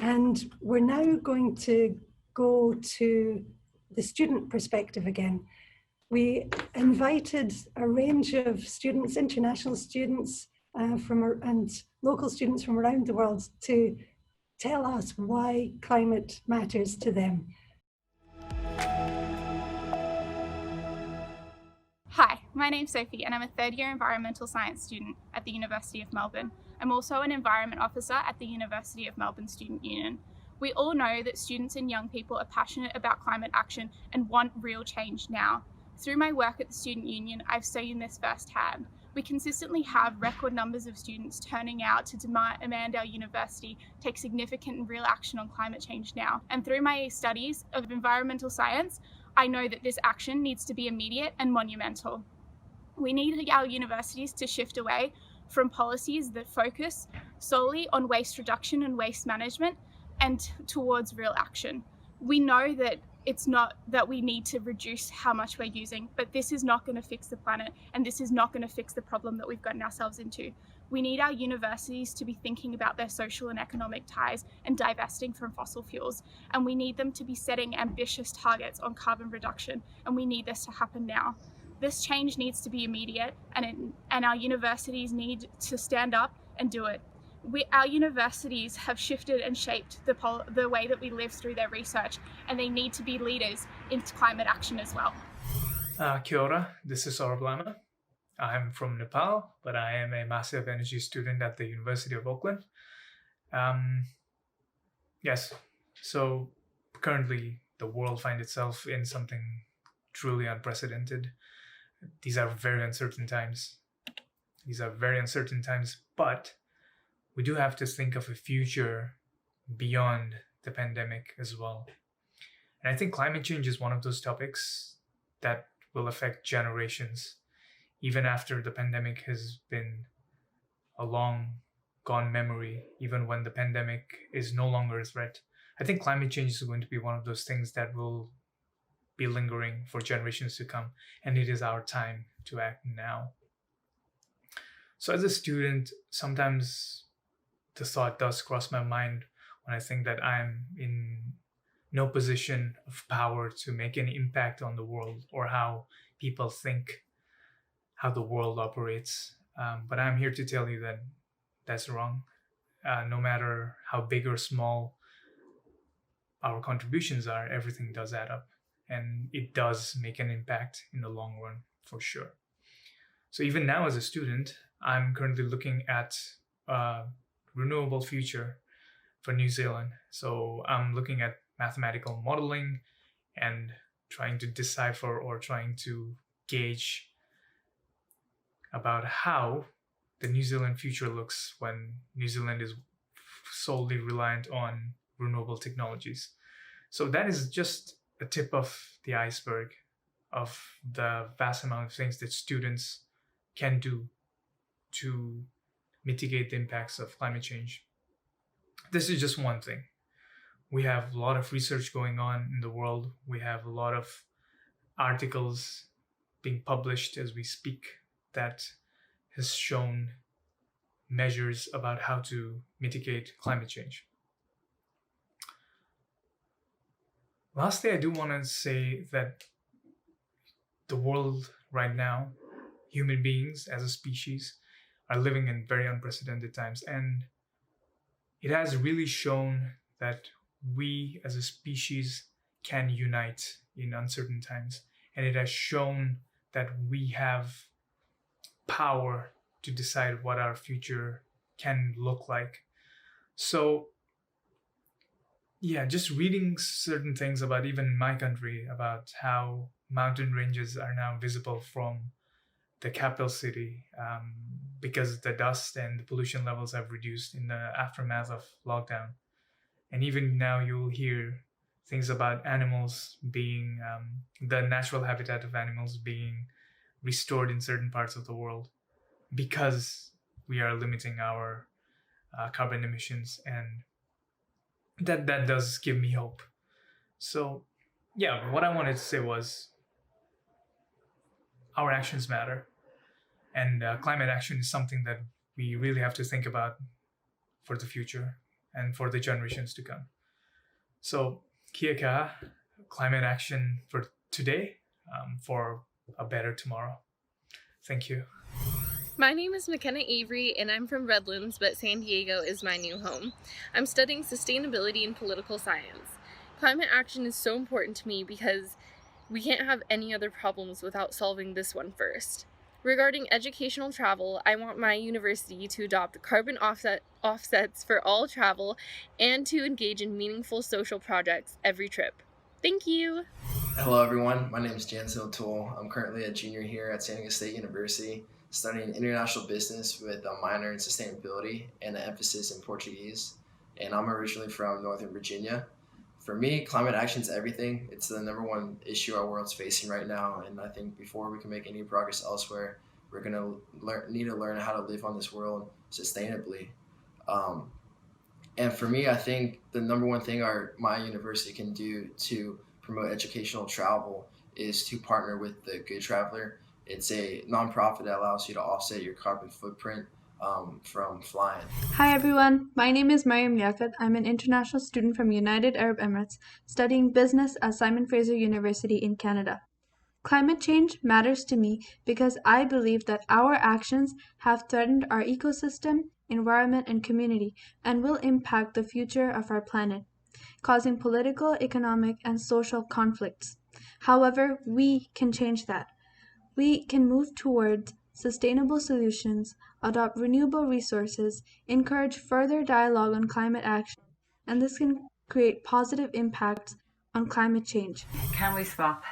And we're now going to go to the student perspective again. We invited a range of students, international students and local students from around the world to tell us why climate matters to them. Hi, my name's Sophie and I'm a third-year environmental science student at the University of Melbourne. I'm also an environment officer at the University of Melbourne Student Union. We all know that students and young people are passionate about climate action and want real change now. Through my work at the Student Union, I've seen this firsthand. We consistently have record numbers of students turning out to demand our university take significant and real action on climate change now. And through my studies of environmental science, I know that this action needs to be immediate and monumental. We need our universities to shift away from policies that focus solely on waste reduction and waste management and towards real action. We know that it's not that we need to reduce how much we're using, but this is not going to fix the planet, and this is not going to fix the problem that we've gotten ourselves into. We need our universities to be thinking about their social and economic ties and divesting from fossil fuels, and we need them to be setting ambitious targets on carbon reduction, and we need this to happen now. This change needs to be immediate, and our universities need to stand up and do it. Our universities have shifted and shaped the way that we live through their research, and they need to be leaders in climate action as well. Kia ora, this is Saurabh. I'm from Nepal, but I am a massive energy student at the University of Auckland. Yes, so currently the world finds itself in something truly unprecedented. These are very uncertain times. But we do have to think of a future beyond the pandemic as well. And I think climate change is one of those topics that will affect generations, even after the pandemic has been a long gone memory, even when the pandemic is no longer a threat. I think climate change is going to be one of those things that will be lingering for generations to come, and it is our time to act now. So as a student, sometimes the thought does cross my mind when I think that I'm in no position of power to make any impact on the world or how people think, how the world operates. But I'm here to tell you that that's wrong. No matter how big or small our contributions are, everything does add up. And it does make an impact in the long run, for sure. So even now as a student, I'm currently looking at renewable future for New Zealand. So I'm looking at mathematical modeling and trying to decipher or trying to gauge about how the New Zealand future looks when New Zealand is solely reliant on renewable technologies. So that is just a tip of the iceberg of the vast amount of things that students can do to mitigate the impacts of climate change. This is just one thing. We have a lot of research going on in the world. We have a lot of articles being published as we speak that has shown measures about how to mitigate climate change. Lastly, I do want to say that the world right now, human beings as a species, are living in very unprecedented times, and it has really shown that we as a species can unite in uncertain times, and it has shown that we have power to decide what our future can look like. So yeah, just reading certain things about even my country, about how mountain ranges are now visible from the capital city because the dust and the pollution levels have reduced in the aftermath of lockdown. And even now you'll hear things about animals being, the natural habitat of animals being restored in certain parts of the world because we are limiting our carbon emissions, and that does give me hope. So yeah, what I wanted to say was our actions matter, and climate action is something that we really have to think about for the future. and for the generations to come. So, kia kaha, climate action for today, for a better tomorrow. Thank you. My name is McKenna Avery and I'm from Redlands, but San Diego is my new home. I'm studying sustainability and political science. Climate action is so important to me because we can't have any other problems without solving this one first. Regarding educational travel, I want my university to adopt carbon offsets for all travel and to engage in meaningful social projects every trip. Thank you! Hello everyone, my name is Jansen O'Toole. I'm currently a junior here at San Diego State University, studying international business with a minor in sustainability and an emphasis in Portuguese. And I'm originally from Northern Virginia. For me, climate action is everything. It's the number one issue our world's facing right now. And I think before we can make any progress elsewhere, we're going to need to learn how to live on this world sustainably. And for me, I think the number one thing my university can do to promote educational travel is to partner with the Good Traveler. It's a nonprofit that allows you to offset your carbon footprint from flying. Hi everyone, my name is Mariam Liaquat. I'm an international student from United Arab Emirates studying business at Simon Fraser University in Canada. Climate change matters to me because I believe that our actions have threatened our ecosystem, environment, and community and will impact the future of our planet, causing political, economic, and social conflicts. However, we can change that. We can move towards sustainable solutions, adopt renewable resources, encourage further dialogue on climate action, and this can create positive impacts on climate change. Can we swap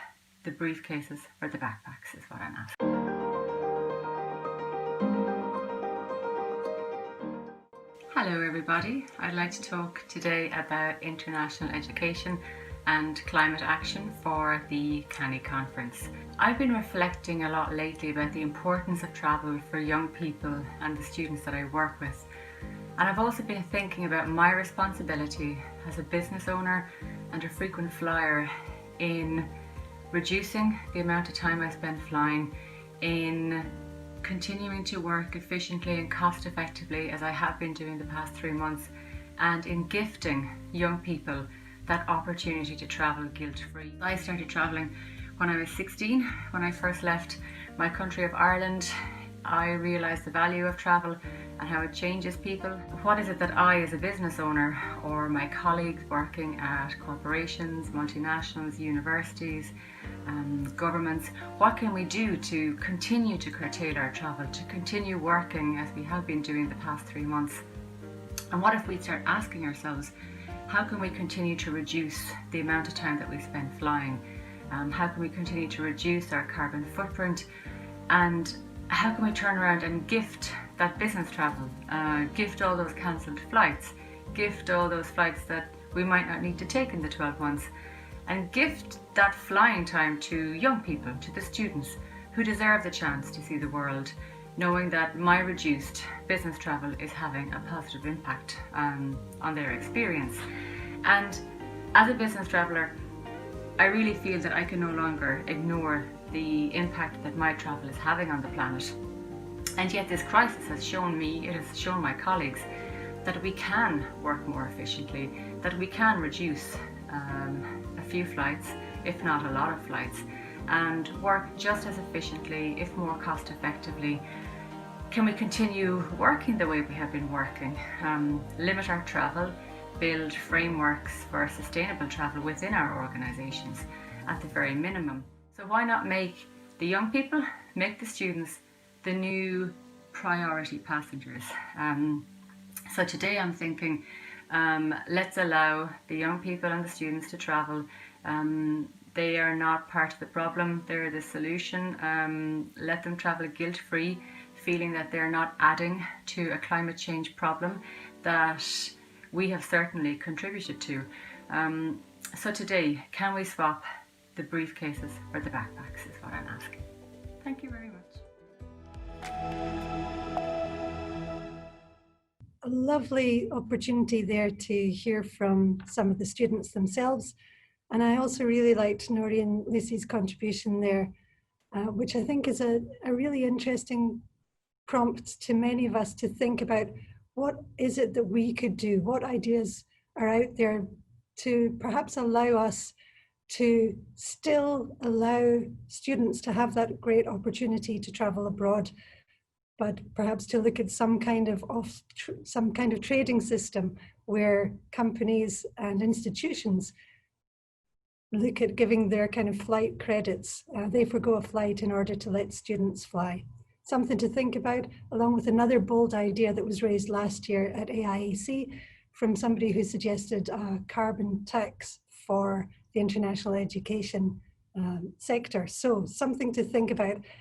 the briefcases for the backpacks is what I'm asking. Hello everybody, I'd like to talk today about international education and climate action for the CANIE conference. I've been reflecting a lot lately about the importance of travel for young people and the students that I work with. And I've also been thinking about my responsibility as a business owner and a frequent flyer in reducing the amount of time I spend flying, in continuing to work efficiently and cost effectively as I have been doing the past 3 months, and in gifting young people that opportunity to travel guilt-free. I started traveling when I was 16. When I first left my country of Ireland, I realized the value of travel and how it changes people. What is it that I, as a business owner, or my colleagues working at corporations, multinationals, universities, governments, what can we do to continue to curtail our travel, to continue working as we have been doing the past 3 months? And what if we start asking ourselves, how can we continue to reduce the amount of time that we spend flying? How can we continue to reduce our carbon footprint? And how can we turn around and gift that business travel? Gift all those cancelled flights, gift all those flights that we might not need to take in the 12 months, and gift that flying time to young people, to the students who deserve the chance to see the world, knowing that my reduced business travel is having a positive impact on their experience. And as a business traveller, I really feel that I can no longer ignore the impact that my travel is having on the planet. And yet this crisis has shown me, it has shown my colleagues, that we can work more efficiently, that we can reduce a few flights, if not a lot of flights, and work just as efficiently, if more cost effectively. Can we continue working the way we have been working? Limit our travel, build frameworks for sustainable travel within our organisations at the very minimum. So why not make the young people, make the students the new priority passengers? So today I'm thinking, let's allow the young people and the students to travel. They are not part of the problem, they're the solution. Let them travel guilt-free, feeling that they're not adding to a climate change problem that we have certainly contributed to. So today, can we swap the briefcases for the backpacks is what I'm asking. Thank you very much. A lovely opportunity there to hear from some of the students themselves. And I also really liked Nori and Lucy's contribution there, which I think is a really interesting prompt to many of us to think about what is it that we could do? What ideas are out there to perhaps allow us to still allow students to have that great opportunity to travel abroad, but perhaps to look at some kind of trading system where companies and institutions look at giving their kind of flight credits. They forgo a flight in order to let students fly. Something to think about, along with another bold idea that was raised last year at AIAC from somebody who suggested a carbon tax for the international education sector. So something to think about